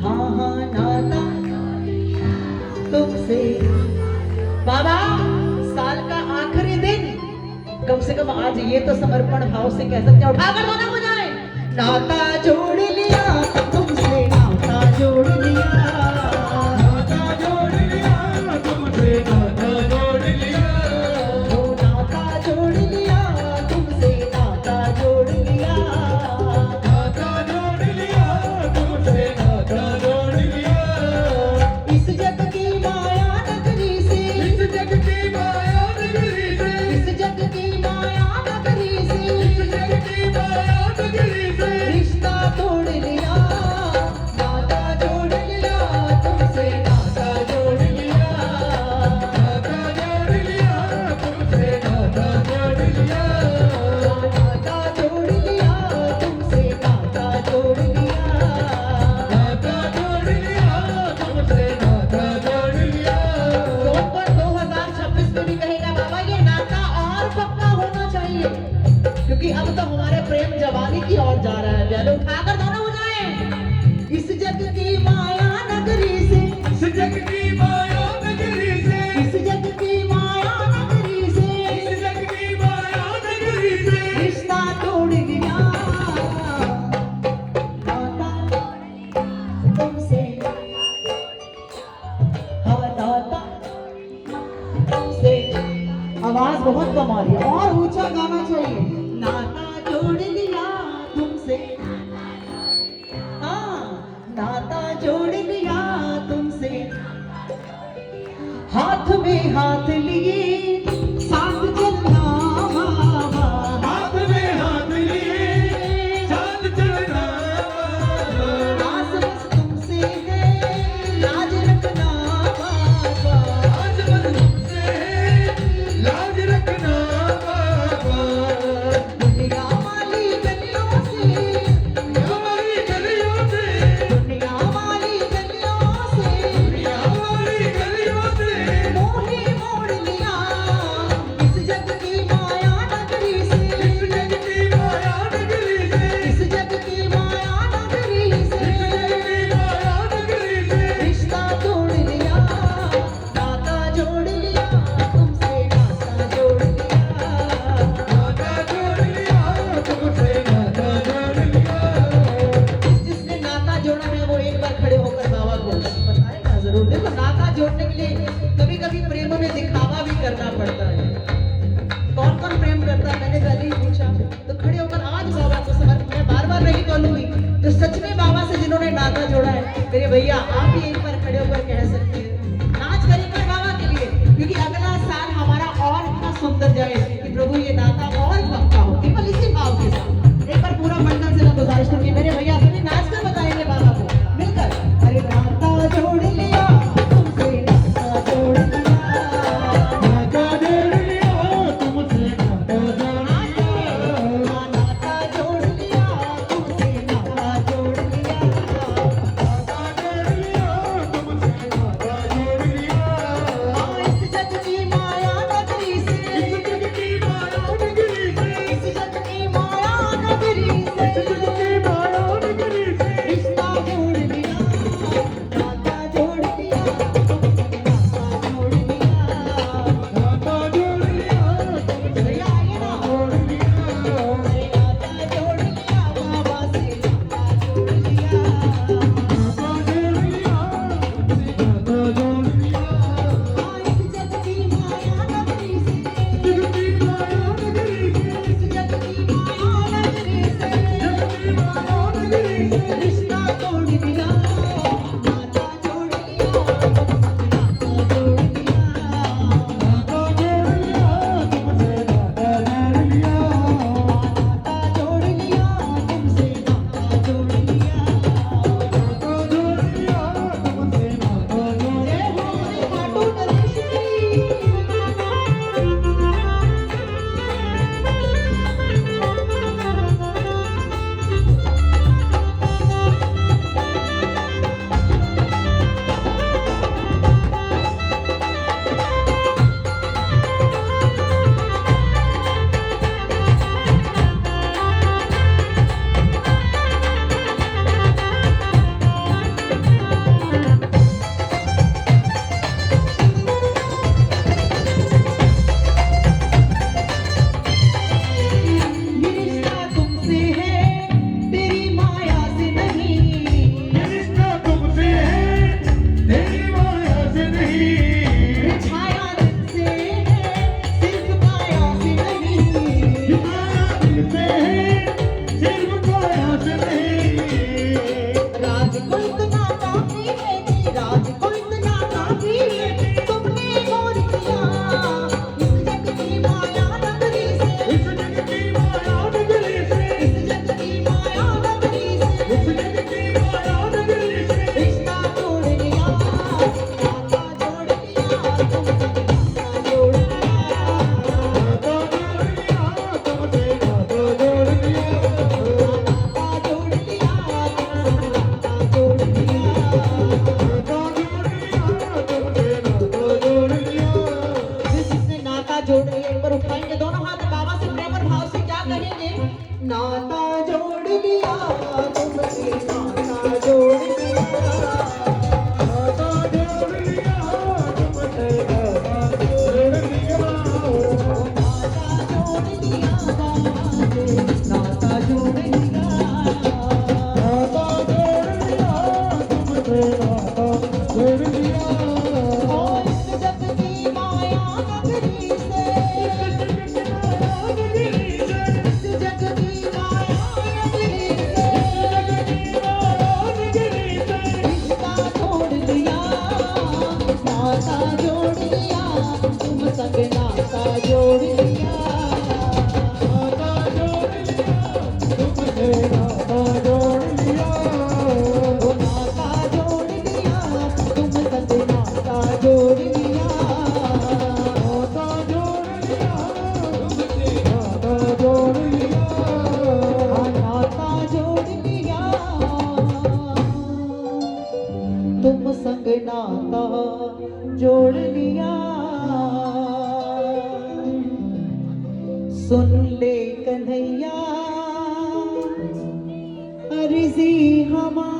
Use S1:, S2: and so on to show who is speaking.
S1: हाँ हाँ नाता तुमसे। बाबा साल का आखिरी दिन, कम से कम आज ये तो समर्पण भाव से कह सकते हैं, उठाकर दोनों हो जाए। नाता जोड़ लिया तुमसे, नाता जोड़ लिया,
S2: नाता जोड़ लिया तुमसे, नाता जोड़ लिया,
S1: ओ नाता जोड़ लिया तुमसे, नाता जोड़ लिया,
S2: नाता जोड़ लिया तुमसे, नाता जोड़ लिया।
S1: इस जग की माया नगरी से,
S2: इस जग की माया नगरी से,
S1: इस जग की माया नगरी से,
S2: इस जग की माया नगरी से
S1: रिश्ता तोड़ लिया, नाता जोड़ लिया तुमसे, नाता जोड़ लिया,
S2: नाता जोड़ लिया तुमसे, नाता जोड़ लिया,
S1: नाता जोड़ लिया तुमसे, नाता जोड़ लिया।
S2: नाता जोड़ लिया तुमसे, नाता जोड़ लिया।
S1: नवंबर 2026 में भी कहेगा बाबा ये नाता और पक्का होना चाहिए, क्योंकि अब तो हमारे प्रेम जवानी की ओर जा रहा है। पहले उठाकर दोनों हो जाए। इस जग की माया नगरी से,
S2: इस जग की माया नगरी से,
S1: इस जग की माया नगरी से,
S2: इस जग की माया नगरी से
S1: रिश्ता तोड़ लिया, नाता तुमसे, हाँ नाता तुमसे। आवाज बहुत कम आ रही है, और ऊंचा गाना चाहिए। नाता जोड़ लिया तुमसे, हाँ नाता जोड़ लिया तुमसे, हाथ में हाथ लिए साथ चलना बाबा,
S2: हाथ में हाथ लिए साथ चलना,
S1: आस बस तुमसे है लाज रखना बाबा,
S2: आज बस तुमसे लाज रखना बाबा।
S1: दुनिया वाली गलियों से,
S2: हमारी गलियों से,
S1: दुनिया वाली गलियों से
S2: हमारी गलियों से
S1: मोहे मोड़ लिया, इस जग की माया नगरी से,
S2: इस जग की माया नगरी से,
S1: इस जग की माया नगरी से,
S2: इस जग की माया नगरी से
S1: रिश्ता तोड़ लिया, नाता जोड़ लिया तुमसे, नाता जोड़ लिया,
S2: नाता जोड़ लिया तुमसे, नाता जोड़ लिया।
S1: जिसने नाता जोड़ा है वो एक बार खड़े होकर बाबा को बताएगा जरूर। देखो नाता जोड़ने के लिए कभी कभी प्रेम में दिखावा भी करना पड़ता है। कौन कौन प्रेम करता है, मैंने कल ही पूछा, तो खड़े होकर आज बाबा को समर्पित। मैं बार बार नहीं बोलूंगी, तो सच में बाबा से जिन्होंने नाता जोड़ा है मेरे भैया, आप भी एक बार खड़े होकर कह सकते हैं, नाच करेंगे बाबा के लिए, क्योंकि अगला साल हमारा और इतना सुंदर जाए कि प्रभु ये नाता और पक्का हो। केवल इसी भाव के साथ एक बार पूरा मंडल से मैं गुजारिश करूंगी, मेरे भैया सभी नाच कर बताएंगे बाबा को मिलकर। अरे नाता जोड़ लिया तुमसे, नाता जोड़ लिया,
S2: नाता जोड़ लिया तुमसे, नाता जोड़ लिया,
S1: नाता जोड़ लिया तुमसे, नाता जोड़ लिया,
S2: नाता जोड़ लिया तुमसे, नाता जोड़ लिया।
S1: इस जग की माया नगरी से,
S2: इस जग की माया नगरी
S1: मर्जी हमारी